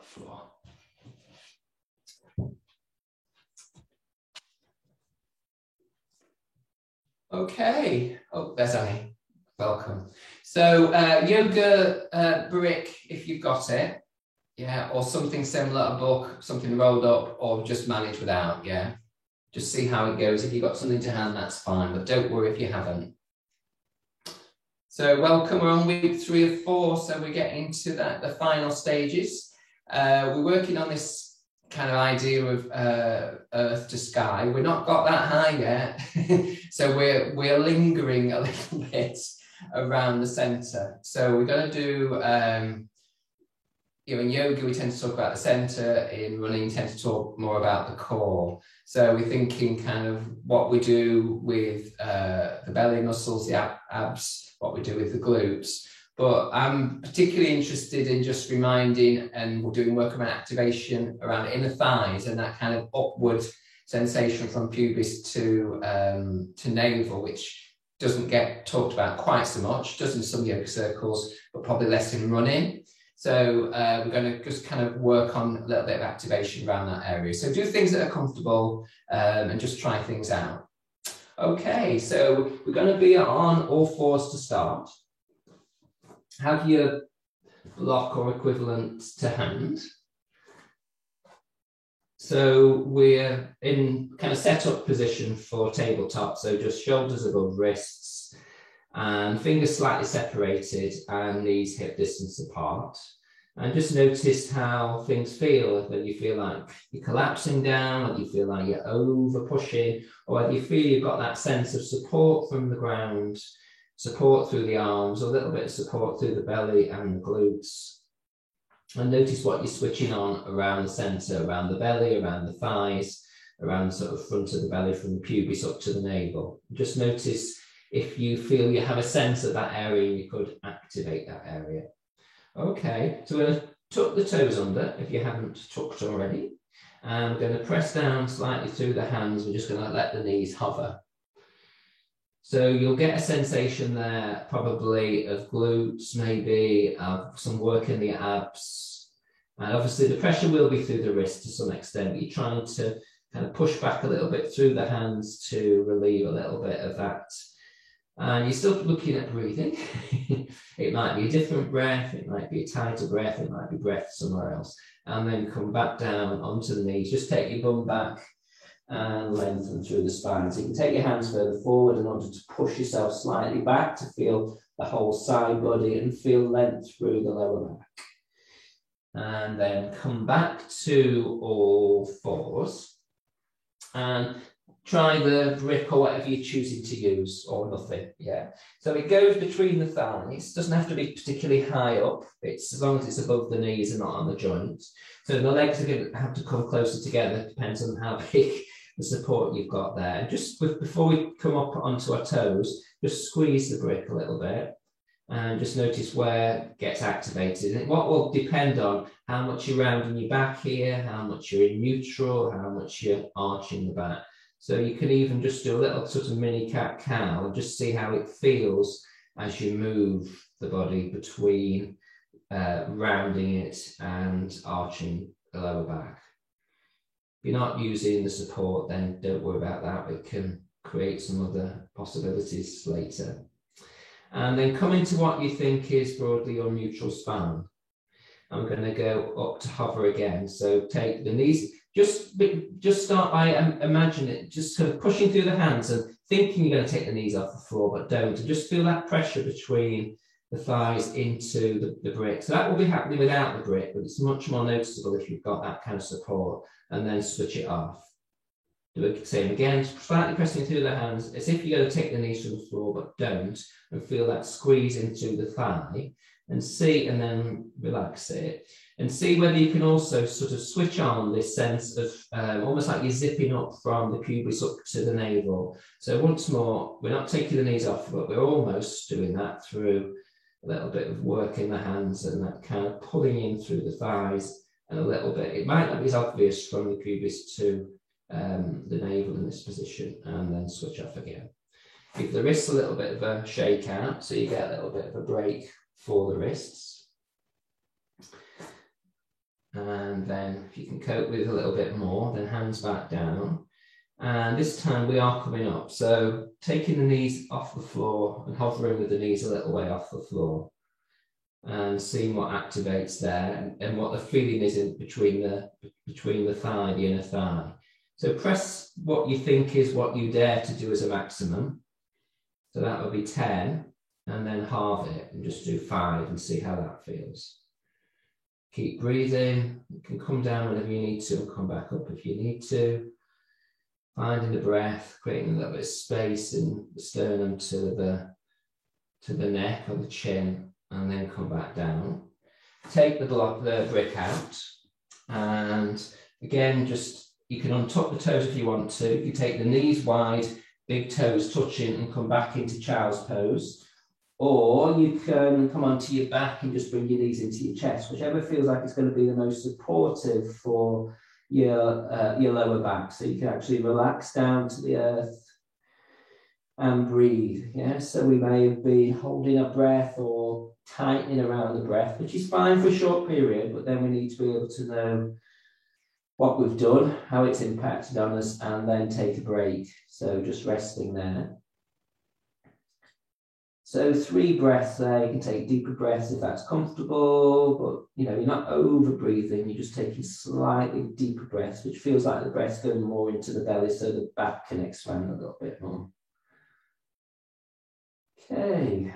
floor. Okay. Oh, there's Annie. Welcome. So yoga brick, if you've got it, yeah, or something similar, a book, something rolled up, or just manage without, yeah. Just see how it goes. If you've got something to hand, that's fine, but don't worry if you haven't. So welcome, we're on week 3 of 4, so we're getting to the final stages. We're working on this kind of idea of earth to sky. We've not got that high yet, so we're lingering a little bit around the center. So we're going to do, in yoga we tend to talk about the center, in running we tend to talk more about the core. So we're thinking kind of what we do with the belly muscles, the abs, what we do with the glutes. But I'm particularly interested in just reminding, and we're doing work around activation around the inner thighs and that kind of upward sensation from pubis to navel, which doesn't get talked about quite so much, does in some yoga circles, but probably less in running. So we're going to just kind of work on a little bit of activation around that area. So do things that are comfortable and just try things out. Okay, so we're going to be on all fours to start. Have your block or equivalent to hand. So we're in kind of set up position for tabletop. So just shoulders above wrists and fingers slightly separated and knees hip distance apart. And just notice how things feel, whether you feel like you're collapsing down, whether you feel like you're over pushing, or whether you feel you've got that sense of support from the ground, support through the arms, a little bit of support through the belly and the glutes. And notice what you're switching on around the center, around the belly, around the thighs, around sort of front of the belly from the pubis up to the navel. Just notice if you feel you have a sense of that area, you could activate that area. Okay, so we're going to tuck the toes under if you haven't tucked already. And we're going to press down slightly through the hands. We're just going to let the knees hover. So you'll get a sensation there probably of glutes, maybe some work in the abs. And obviously the pressure will be through the wrist to some extent, but you're trying to kind of push back a little bit through the hands to relieve a little bit of that. And you're still looking at breathing. It might be a different breath, it might be a tighter breath, it might be breath somewhere else. And then come back down onto the knees. Just take your bum back and lengthen through the spine. So you can take your hands further forward in order to push yourself slightly back to feel the whole side body and feel length through the lower back. And then come back to all fours and try the brick or whatever you're choosing to use, or nothing, yeah. So it goes between the thighs, doesn't have to be particularly high up, it's as long as it's above the knees and not on the joint. So the legs are going to have to come closer together, depends on how big the support you've got there. And just before we come up onto our toes, just squeeze the brick a little bit and just notice where it gets activated. And what will depend on how much you're rounding your back here, how much you're in neutral, how much you're arching the back. So you can even just do a little sort of mini cat-cow and just see how it feels as you move the body between rounding it and arching the lower back. If you're not using the support, then don't worry about that. We can create some other possibilities later. And then come into what you think is broadly your neutral spine. I'm going to go up to hover again. So take the knees. Just start by imagine it, just kind of pushing through the hands and thinking you're going to take the knees off the floor, but don't. And just feel that pressure between the thighs into the brick. So that will be happening without the brick, but it's much more noticeable if you've got that kind of support, and then switch it off. Do the same again, slightly pressing through the hands as if you're going to take the knees from the floor, but don't, and feel that squeeze into the thigh, and see, and then relax it. And see whether you can also sort of switch on this sense of almost like you're zipping up from the pubis up to the navel. So once more, we're not taking the knees off, but we're almost doing that through a little bit of work in the hands and that kind of pulling in through the thighs and a little bit. It might not be as obvious from the pubis to the navel in this position, and then switch off again. Give the wrists a little bit of a shake out so you get a little bit of a break for the wrists. And then if you can cope with a little bit more, then hands back down. And this time we are coming up. So taking the knees off the floor and hovering with the knees a little way off the floor and seeing what activates there and what the feeling is in between the thigh, the inner thigh. So press what you think is what you dare to do as a maximum. So that would be 10, and then halve it and just do 5 and see how that feels. Keep breathing. You can come down whenever you need to and come back up if you need to. Finding the breath, creating a little bit of space in the sternum to the neck or the chin, and then come back down. Take the brick out, and again, just you can untuck the toes if you want to. You take the knees wide, big toes touching, and come back into child's pose. Or you can come onto your back and just bring your knees into your chest, whichever feels like it's going to be the most supportive for your lower back. So you can actually relax down to the earth and breathe. Yeah, so we may have been holding our breath or tightening around the breath, which is fine for a short period, but then we need to be able to know what we've done, how it's impacted on us, and then take a break. So just resting there. So 3 breaths there. You can take deeper breaths if that's comfortable, but you're not over breathing. You're just taking slightly deeper breaths, which feels like the breath's going more into the belly so the back can expand a little bit more. Okay.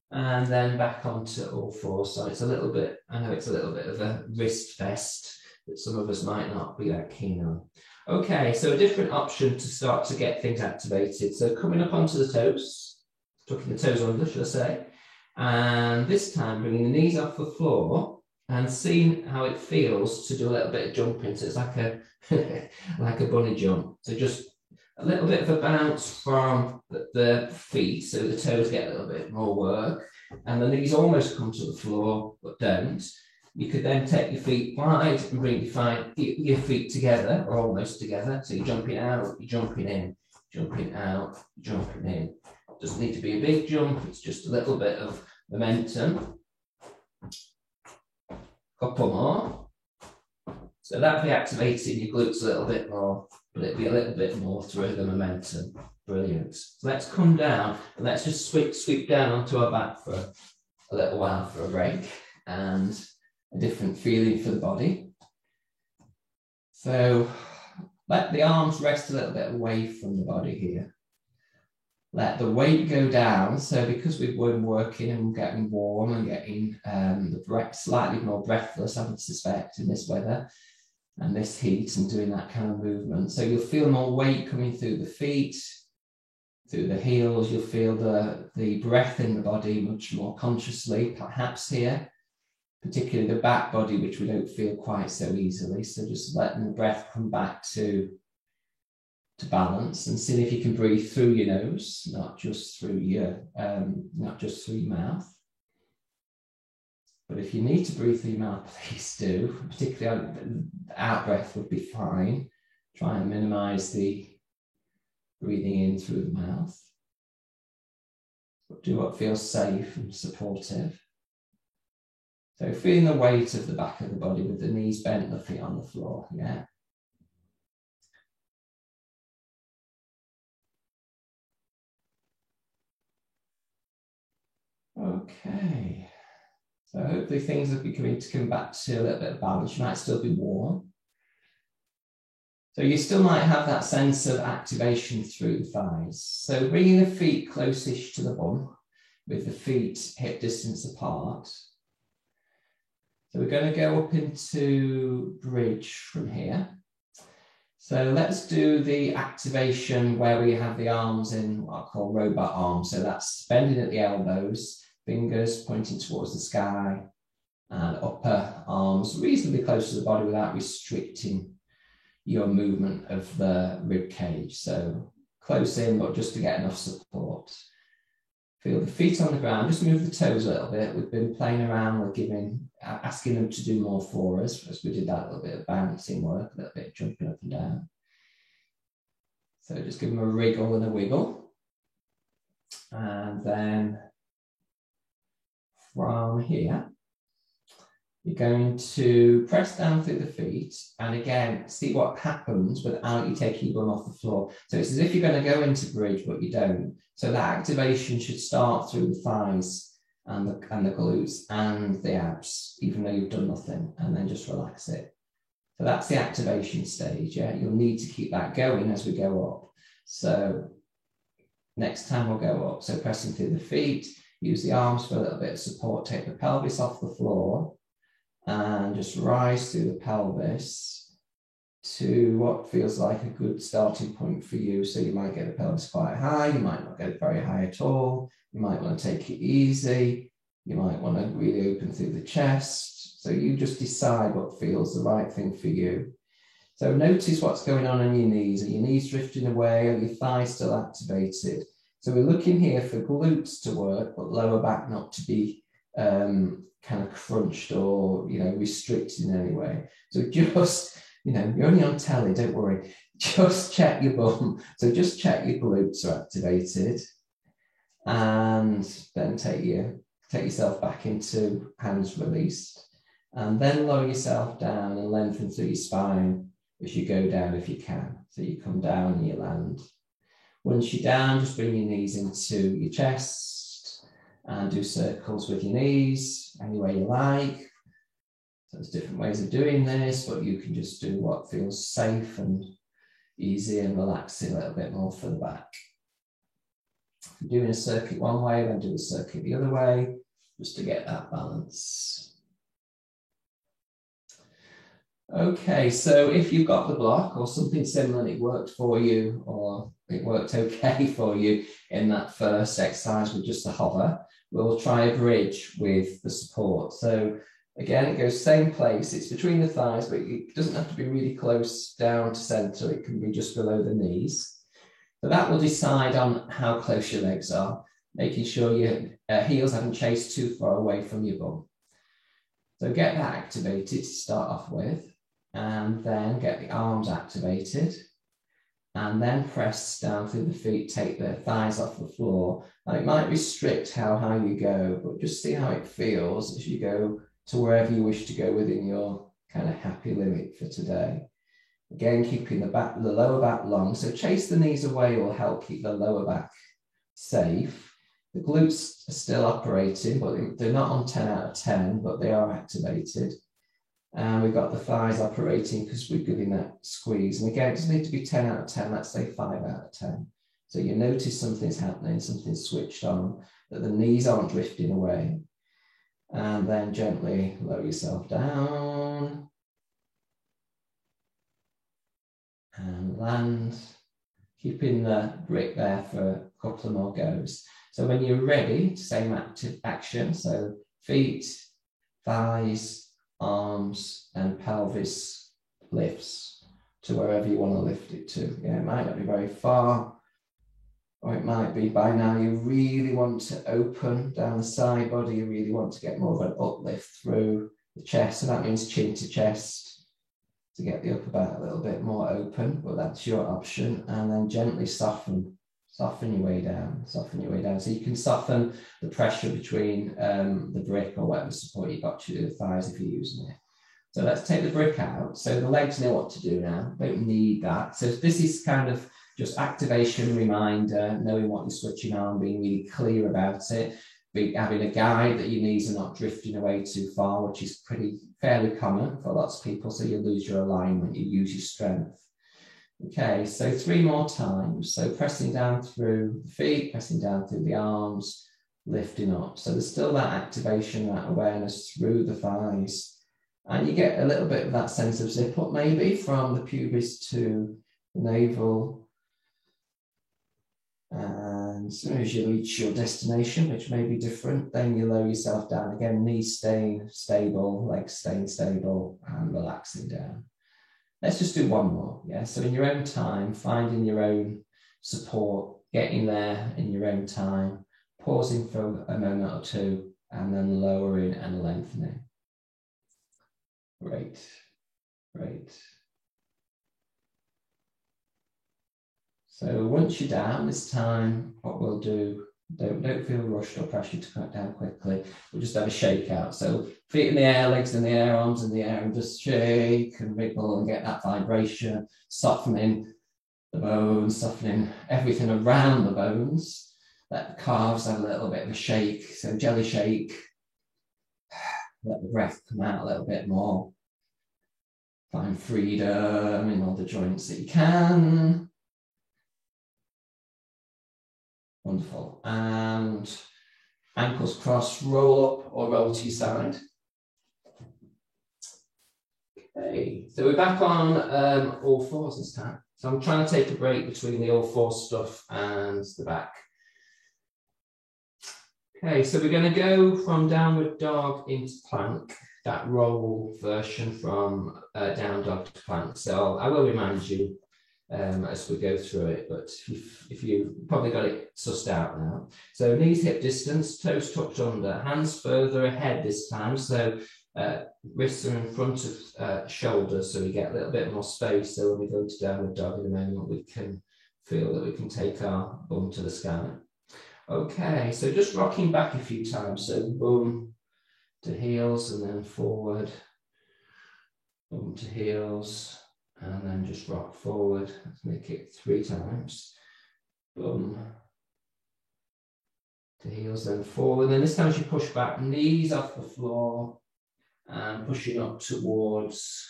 And then back onto all 4. So it's a little bit, I know it's a little bit of a wrist fest that some of us might not be that keen on. Okay, so a different option to start to get things activated. So coming up onto the toes, tucking the toes under, should I say, and this time bringing the knees off the floor and seeing how it feels to do a little bit of jumping. So it's like a like a bunny jump. So just a little bit of a bounce from the feet, so the toes get a little bit more work, and the knees almost come to the floor, but don't. You could then take your feet wide and bring your feet together, or almost together. So you're jumping out, you're jumping in, jumping out, jumping in. It doesn't need to be a big jump, it's just a little bit of momentum. Couple more. So that'll be activating your glutes a little bit more, but it'll be a little bit more through the momentum. Brilliant. So let's come down and let's just sweep down onto our back for a little while for a break and a different feeling for the body. So let the arms rest a little bit away from the body here. Let the weight go down. So because we've been working and getting warm and getting the breath slightly more breathless, I would suspect, in this weather and this heat and doing that kind of movement. So you'll feel more weight coming through the feet, through the heels. You'll feel the breath in the body much more consciously, perhaps here. Particularly the back body, which we don't feel quite so easily. So just letting the breath come back to balance and seeing if you can breathe through your nose, not just through your mouth. But if you need to breathe through your mouth, please do. Particularly the out breath would be fine. Try and minimize the breathing in through the mouth. But do what feels safe and supportive. So feeling the weight of the back of the body with the knees bent, the feet on the floor, yeah. Okay. So hopefully things are beginning to come back to a little bit of balance. You might still be warm. So you still might have that sense of activation through the thighs. So bringing the feet close-ish to the bum with the feet hip distance apart. So we're going to go up into bridge from here. So let's do the activation where we have the arms in what I call robot arms. So that's bending at the elbows, fingers pointing towards the sky, and upper arms reasonably close to the body without restricting your movement of the rib cage. So close in, but just to get enough support. Feel the feet on the ground, just move the toes a little bit. We've been playing around, we're asking them to do more for us, as we did that little bit of bouncing work, a little bit of jumping up and down. So just give them a wriggle and a wiggle. And then from here, You're going to press down through the feet and again, see what happens without you taking your bum off the floor. So it's as if you're going to go into bridge, but you don't. So that activation should start through the thighs and the glutes and the abs, even though you've done nothing, and then just relax it. So that's the activation stage. Yeah, you'll need to keep that going as we go up. So next time we'll go up. So pressing through the feet, use the arms for a little bit of support, take the pelvis off the floor and just rise through the pelvis to what feels like a good starting point for you. So you might get the pelvis quite high, you might not get it very high at all. You might want to take it easy. You might want to really open through the chest. So you just decide what feels the right thing for you. So notice what's going on your knees. Are your knees drifting away? Are your thighs still activated? So we're looking here for glutes to work, but lower back not to be kind of crunched or, restricted in any way. So just, you're only on telly, don't worry. Just check your bum. So just check your glutes are activated. And then take yourself back into hands released. And then lower yourself down and lengthen through your spine as you go down if you can. So you come down and you land. Once you're down, just bring your knees into your chest and do circles with your knees any way you like. So there's different ways of doing this, but you can just do what feels safe and easy and relaxing a little bit more for the back. If you're doing a circuit one way, then do a circuit the other way, just to get that balance. Okay, so if you've got the block or something similar and it worked for you, or it worked okay for you in that first exercise with just the hover, we'll try a bridge with the support. So again, it goes same place, it's between the thighs, but it doesn't have to be really close down to center, it can be just below the knees. So that will decide on how close your legs are, making sure your heels haven't chased too far away from your bum. So get that activated to start off with, and then get the arms activated, and then press down through the feet, take the thighs off the floor. And it might restrict how high you go, but just see how it feels as you go to wherever you wish to go within your kind of happy limit for today. Again, keeping the lower back long. So chase the knees away will help keep the lower back safe. The glutes are still operating, but they're not on 10 out of 10, but they are activated. And we've got the thighs operating because we're giving that squeeze. And again, it doesn't need to be 10 out of 10, let's say 5 out of 10. So you notice something's happening, something's switched on, that the knees aren't drifting away. And then gently lower yourself down. And land, keeping the brick there for a couple of more goes. So when you're ready, same active action, so feet, thighs, arms, and pelvis lifts to wherever you want to lift it to. Yeah, it might not be very far, or it might be by now you really want to open down the side body, you really want to get more of an uplift through the chest, so that means chin to chest, to get the upper back a little bit more open, but that's your option. And then gently soften your way down, So you can soften the pressure between the brick or whatever support you got to the thighs if you're using it. So let's take the brick out. So the legs know what to do now, don't need that. So this is kind of just activation, reminder, knowing what you're switching on, being really clear about it. Having a guide that your knees are not drifting away too far, which is fairly common for lots of people. So you lose your alignment, you use your strength. Okay, so 3 more times. So pressing down through the feet, pressing down through the arms, lifting up. So there's still that activation, that awareness through the thighs. And you get a little bit of that sense of zip up maybe from the pubis to the navel. And as soon as you reach your destination, which may be different, then you lower yourself down again, knees staying stable, legs staying stable, and relaxing down. Let's just do one more, yeah? So in your own time, finding your own support, getting there in your own time, pausing for a moment or two, and then lowering and lengthening. Great, great. So once you're down, this time, what we'll do Don't feel rushed or pressured to come down quickly. We'll just have a shake out. So feet in the air, legs in the air, arms in the air, and just shake and wriggle and get that vibration, softening the bones, softening everything around the bones. Let the calves have a little bit of a shake. So jelly shake. Let the breath come out a little bit more. Find freedom in all the joints that you can. Wonderful. And ankles crossed, roll up or roll to your side. Okay, so we're back on all fours this time. So I'm trying to take a break between the all four stuff and the back. Okay, so we're going to go from downward dog into plank, that roll version from down dog to plank. So I will remind you as we go through it, but if you've probably got it sussed out now. So knees hip distance, toes tucked under, hands further ahead this time. So wrists are in front of shoulders, so we get a little bit more space. So when we go into downward dog in a moment, we can feel that we can take our bum to the sky. Okay, so just rocking back a few times. So bum to heels and then forward, bum to heels, and then just rock forward. Let's make it 3 times. Bum to heels, then forward. Then this time as you push back, knees off the floor and pushing up towards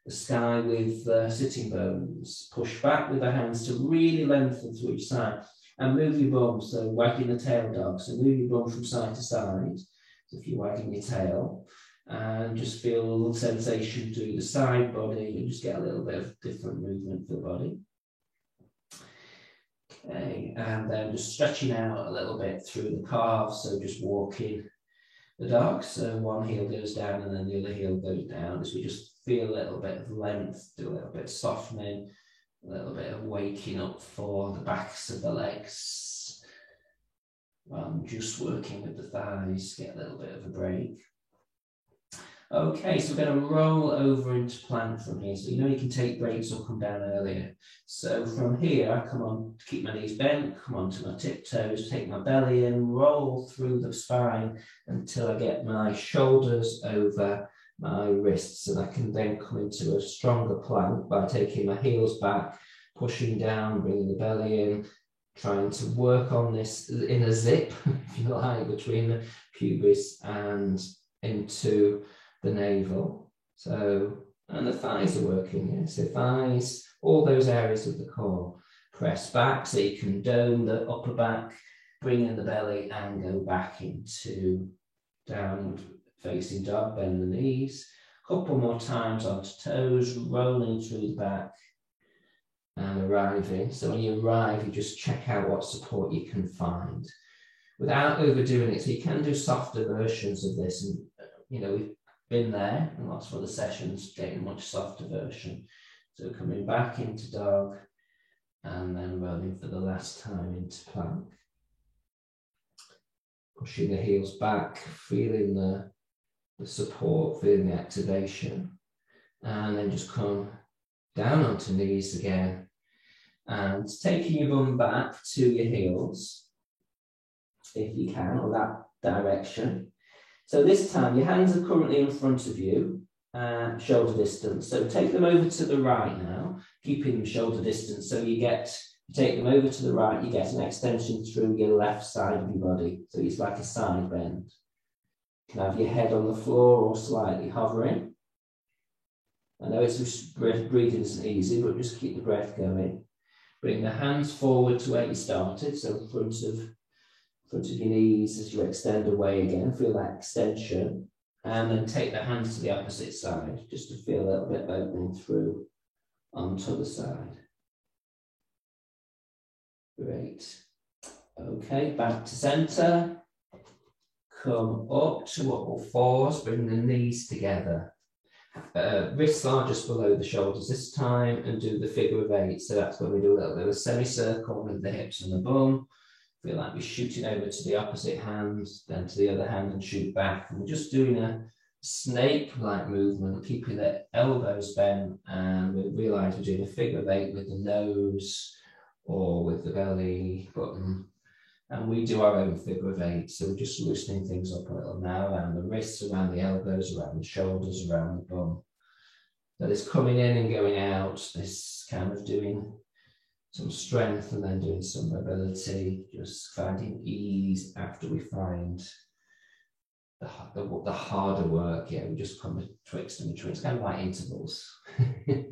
the sky with sitting bones. Push back with the hands to really lengthen to each side. And move your bum, so wagging the tail dog. So move your bum from side to side. So if you're wagging your tail, and just feel a little sensation through the side body, and just get a little bit of different movement for the body. Okay, and then just stretching out a little bit through the calves, so just walking the dog. So one heel goes down and then the other heel goes down, as we just feel a little bit of length, do a little bit of softening, a little bit of waking up for the backs of the legs. Just working with the thighs, get a little bit of a break. Okay, so we're going to roll over into plank from here. So you know you can take breaks or come down earlier. So from here, I come on to keep my knees bent, come onto my tiptoes, take my belly in, roll through the spine until I get my shoulders over my wrists, and I can then come into a stronger plank by taking my heels back, pushing down, bringing the belly in, trying to work on this in a zip, if you like, between the pubis and into the navel. So, and the thighs are working here. So thighs, all those areas of the core. Press back so you can dome the upper back, bring in the belly and go back into downward facing dog, bend the knees. A couple more times onto toes, rolling through the back and arriving. So when you arrive, you just check out what support you can find without overdoing it. So you can do softer versions of this. And, you know, we've been there in lots of other sessions, getting a much softer version. So coming back into dog and then rolling for the last time into plank. Pushing the heels back, feeling the support, feeling the activation, and then just come down onto knees again and taking your bum back to your heels if you can, or that direction. So this time your hands are currently in front of you, shoulder distance, so take them over to the right now, keeping them shoulder distance. So you take them over to the right, you get an extension through your left side of your body, so it's like a side bend. You can have your head on the floor or slightly hovering. I know breathing isn't easy, but just keep the breath going. Bring the hands forward to where you started, so in front of your knees as you extend away again. Feel that extension, and then take the hands to the opposite side, just to feel a little bit of opening through onto the side. Great. Okay, back to center. Come up to all fours, bring the knees together. Wrists are just below the shoulders this time, and do the figure of 8. So that's when we do a little bit of a semicircle with the hips and the bum. Feel like we're shooting over to the opposite hand, then to the other hand and shoot back. And we're just doing a snake-like movement, keeping the elbows bent, and we realise we're doing a figure of 8 with the nose or with the belly button. And we do our own figure of 8. So we're just loosening things up a little now, around the wrists, around the elbows, around the shoulders, around the bum. So it's coming in and going out, this kind of doing some strength and then doing some mobility, just finding ease after we find the harder work. Yeah, we just come betwixt and between. It's kind of like intervals. Okay,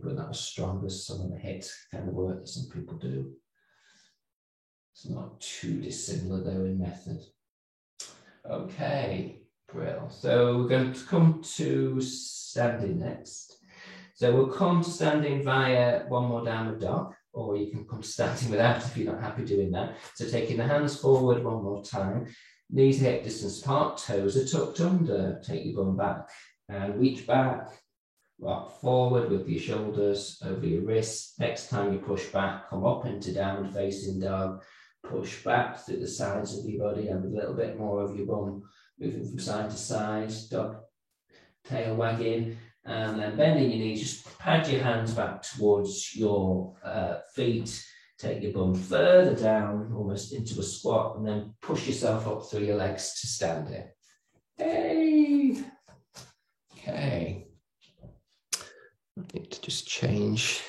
but not as strong as some of the HIIT kind of work that some people do. It's not too dissimilar though in method. Okay, brill. So we're going to come to standing next. So we'll come to standing via one more downward dog, or you can come to standing without if you're not happy doing that. So taking the hands forward one more time, knees hip distance apart, toes are tucked under, take your bum back and reach back, rock forward with your shoulders over your wrists. Next time you push back, come up into downward facing dog, push back through the sides of your body and with a little bit more of your bum moving from side to side, dog tail wagging. And then bending your knees, just pad your hands back towards your feet, take your bum further down, almost into a squat, and then push yourself up through your legs to standing. Hey! Okay. I need to just change.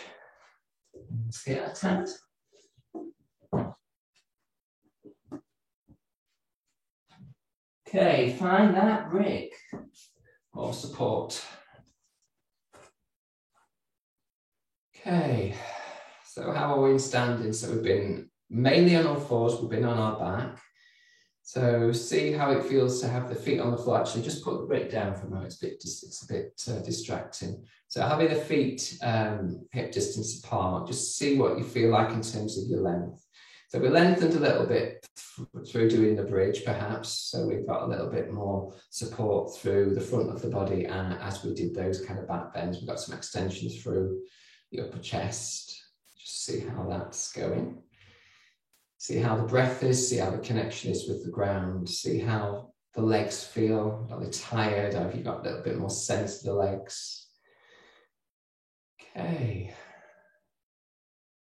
Let's get a tat. Okay, find that brick or support. Okay, so how are we in standing? So we've been mainly on all fours, we've been on our back. So see how it feels to have the feet on the floor. Actually, just put the brick down for a moment, it's a bit distracting. So having the feet hip distance apart, just see what you feel like in terms of your length. So we lengthened a little bit through doing the bridge, perhaps. So we've got a little bit more support through the front of the body. And as we did those kind of back bends, we've got some extensions through the upper chest. Just see how that's going. See how the breath is, see how the connection is with the ground, see how the legs feel. Are they tired? Have you got a little bit more sense of the legs? Okay.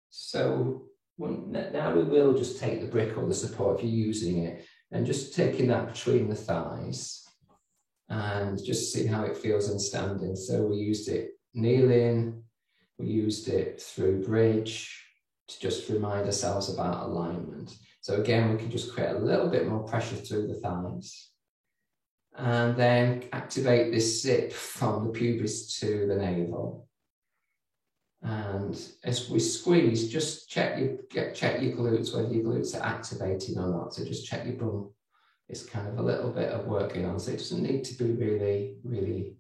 So now we will just take the brick or the support if you're using it and just taking that between the thighs and just see how it feels in standing. So we used it kneeling, we used it through bridge to just remind ourselves about alignment. So again, we can just create a little bit more pressure through the thighs and then activate this zip from the pubis to the navel. And as we squeeze, just check your glutes, whether your glutes are activating or not. So just check your bum. It's kind of a little bit of working on. So it doesn't need to be really, really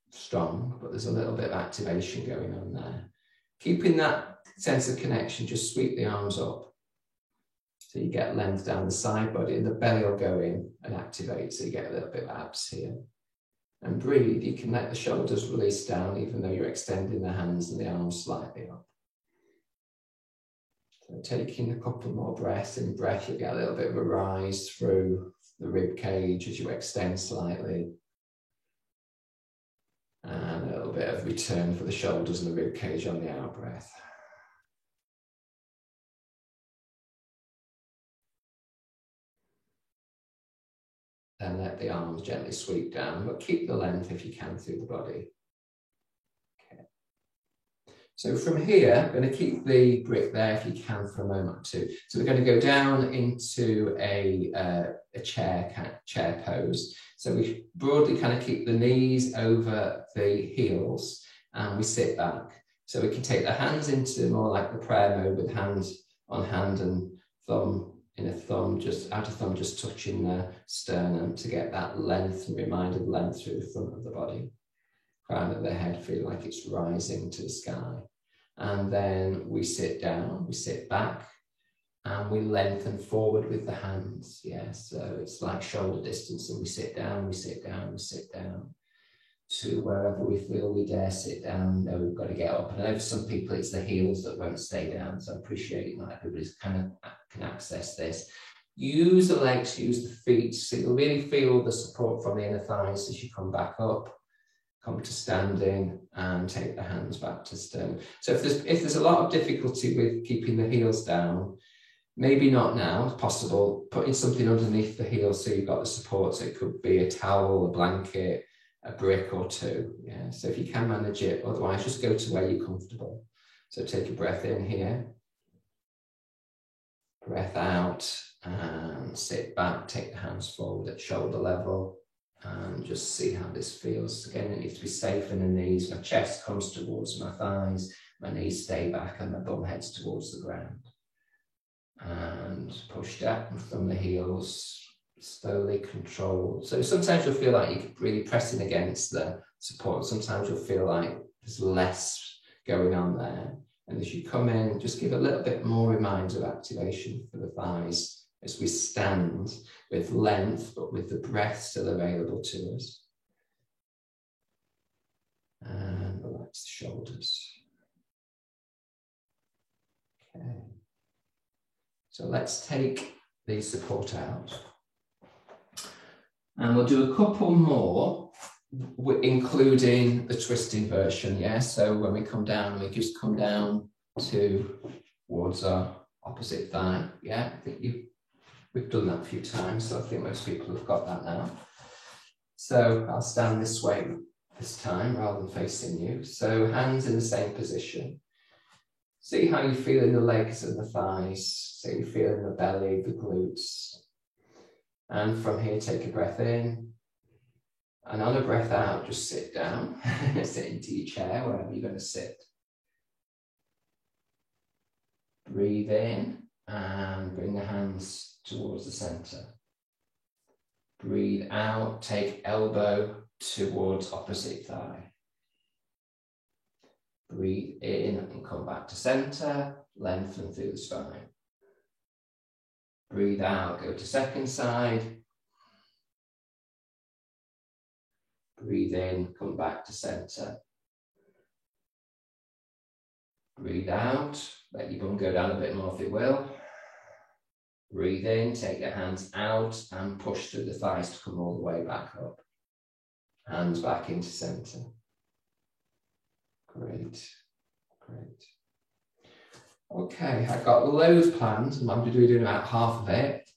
strong, but there's a little bit of activation going on there. Keeping that sense of connection, just sweep the arms up. So you get length down the side body and the belly will go in and activate. So you get a little bit of abs here. And breathe, you can let the shoulders release down even though you're extending the hands and the arms slightly up. So taking a couple more breaths. In breath, you get a little bit of a rise through the rib cage as you extend slightly. And a little bit of return for the shoulders and the rib cage on the out breath. Then let the arms gently sweep down, but keep the length if you can through the body. Okay. So from here, I'm going to keep the brick there if you can for a moment or two. So we're going to go down into a chair pose. So we broadly kind of keep the knees over the heels and we sit back. So we can take the hands into more like the prayer mode with hands on hand and thumb in a thumb, just outer thumb just touching the sternum to get that length and reminded length through the front of the body. Crown of the head feel like it's rising to the sky. And then we sit down, we sit back, and we lengthen forward with the hands. Yeah, so it's like shoulder distance, and we sit down, we sit down, we sit down to wherever we feel we dare sit down. No, we've got to get up. And I know for some people it's the heels that won't stay down, so I appreciate not everybody's kind of can access this. Use the legs, use the feet, so you'll really feel the support from the inner thighs as you come back up. come to standing, and take the hands back to stone. So if there's a lot of difficulty with keeping the heels down, maybe not now, it's possible, putting something underneath the heels so you've got the support. So it could be a towel, a blanket, a brick or two. Yeah. So if you can manage it, otherwise just go to where you're comfortable. So take a breath in here, breath out, and sit back, take the hands forward at shoulder level, and just see how this feels. Again, it needs to be safe in the knees. My chest comes towards my thighs, my knees stay back, and my bum heads towards the ground. And push down from the heels, slowly controlled. So sometimes you'll feel like you're really pressing against the support. Sometimes you'll feel like there's less going on there. And as you come in, just give a little bit more reminder of activation for the thighs as we stand with length, but with the breath still available to us. And relax the shoulders. Okay. So let's take the support out. And we'll do a couple more, including the twisting version, yeah? So when we come down, we just come down towards our opposite thigh, yeah? I think we've done that a few times, so I think most people have got that now. So I'll stand this way this time rather than facing you. So hands in the same position. See how you feel in the legs and the thighs. So you feel in the belly, the glutes. And from here, take a breath in. And on a breath out, just sit down. Sit into your chair, wherever you're going to sit. Breathe in and bring the hands towards the center. Breathe out, take elbow towards opposite thigh. Breathe in and come back to center, lengthen through the spine. Breathe out, go to second side. Breathe in, come back to center. Breathe out, let your bum go down a bit more if it will. Breathe in, take your hands out and push through the thighs to come all the way back up. Hands back into center. Great, great. Okay, I've got loads planned. I'm going to be doing about half of it.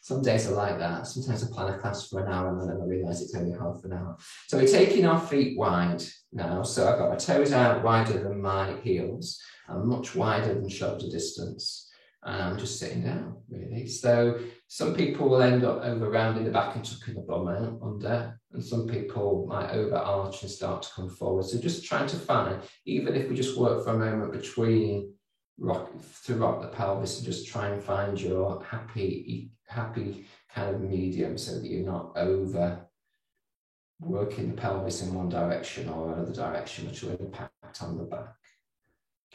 Some days are like that. Sometimes I plan a class for an hour and then I realise it's only half an hour. So we're taking our feet wide now. So I've got my toes out wider than my heels. I'm much wider than shoulder distance. And I'm just sitting down, really. So some people will end up over rounding the back and tucking the bum out under, and some people might overarch and start to come forward. So just trying to find, even if we just work for a moment between rock the pelvis, and just try and find your happy kind of medium, so that you're not over working the pelvis in one direction or another direction, which will impact on the back.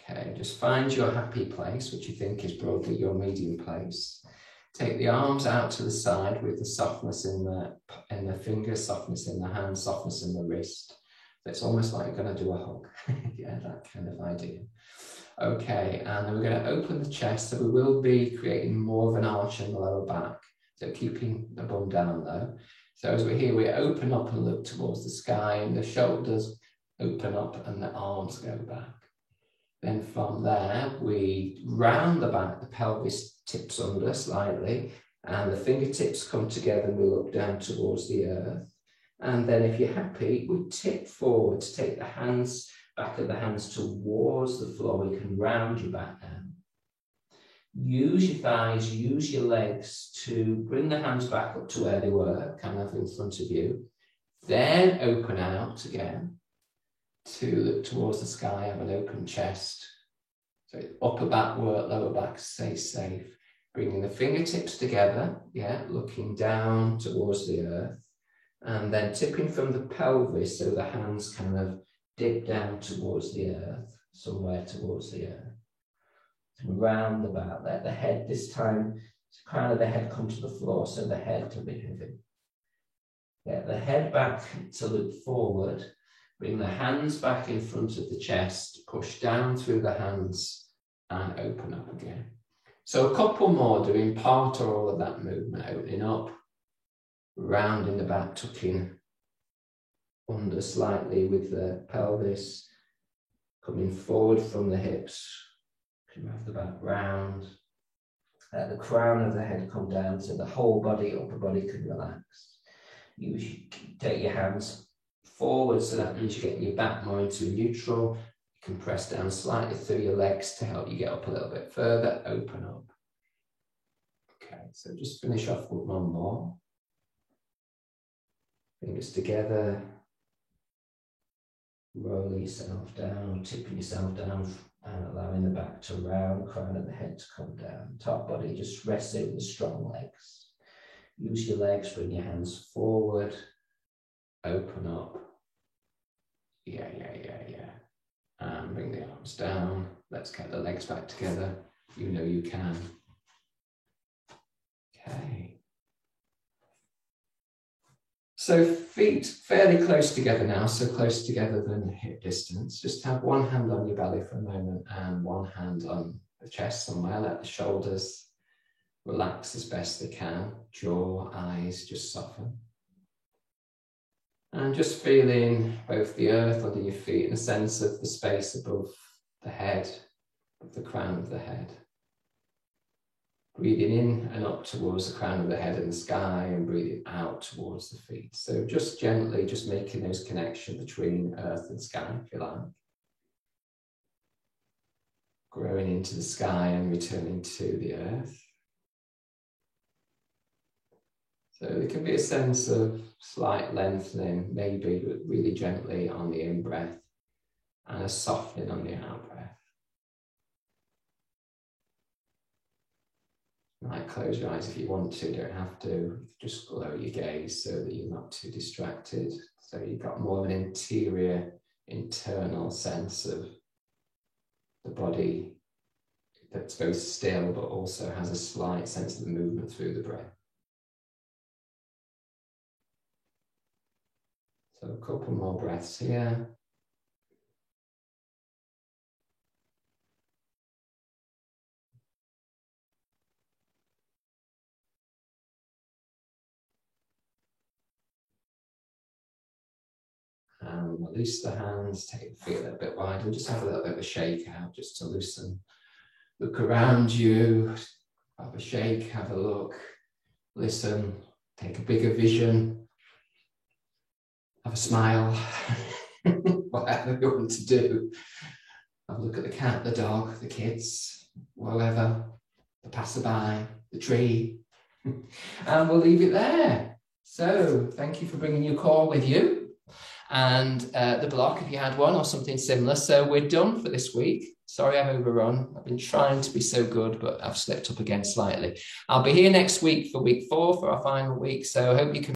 Okay, just find your happy place, which you think is broadly your medium place. Take the arms out to the side with the softness in the fingers, softness in the hand, softness in the wrist. It's almost like you're going to do a hug. Yeah, that kind of idea. Okay, and then we're going to open the chest, so we will be creating more of an arch in the lower back. So keeping the bum down though. So as we're here, we open up and look towards the sky, and the shoulders open up and the arms go back. Then from there, we round the back, the pelvis tips under slightly, and the fingertips come together and we look down towards the earth. And then if you're happy, we tip forward to take the hands, back of the hands towards the floor. You can round your back down. Use your thighs, use your legs to bring the hands back up to where they were, kind of in front of you. Then open out again to look towards the sky, have an open chest. So upper back work, lower back stay safe. Bringing the fingertips together, yeah, looking down towards the earth. And then tipping from the pelvis so the hands kind of dip down towards the earth, somewhere towards the earth. Round the back, let the head this time, kind of the head come to the floor, so the head can be heavy. Get the head back to look forward. Bring the hands back in front of the chest, push down through the hands and open up again. So a couple more, doing part or all of that movement, opening up, rounding the back, tucking under slightly with the pelvis, coming forward from the hips. Can have the back round. Let the crown of the head come down so the whole body, upper body can relax. You take your hands forward, so that means you're getting your back more into neutral. You can press down slightly through your legs to help you get up a little bit further, open up. Okay, so just finish off with one more. Fingers together. Roll yourself down, tipping yourself down and allowing the back to round, crown of the head to come down. Top body just resting with strong legs. Use your legs, bring your hands forward, open up. Yeah. And bring the arms down. Let's get the legs back together. You know you can. Okay. So feet fairly close together now, so close together than hip distance. Just have one hand on your belly for a moment and one hand on the chest somewhere. Let the shoulders relax as best they can. Jaw, eyes just soften. And just feeling both the earth under your feet and a sense of the space above the head, of the crown of the head. Breathing in and up towards the crown of the head and the sky, and breathing out towards the feet. So just gently, just making those connections between earth and sky, if you like. Growing into the sky and returning to the earth. So there can be a sense of slight lengthening, maybe, but really gently on the in-breath, and a softening on the out-breath. You might close your eyes if you want to, don't have to. Just lower your gaze so that you're not too distracted. So you've got more of an interior, internal sense of the body that's both still but also has a slight sense of the movement through the breath. So a couple more breaths here. And release the hands, take the feet a little bit wider, just have a little bit of a shake out just to loosen. Look around you, have a shake, have a look, listen, take a bigger vision, have a smile, whatever you want to do. Have a look at the cat, the dog, the kids, whoever, the passerby, the tree, and we'll leave it there. So thank you for bringing your core with you. And the block, if you had one or something similar. So we're done for this week. Sorry I've overrun. I've been trying to be so good, but I've slipped up again slightly. I'll be here next week for week 4 for our final week. So I hope you can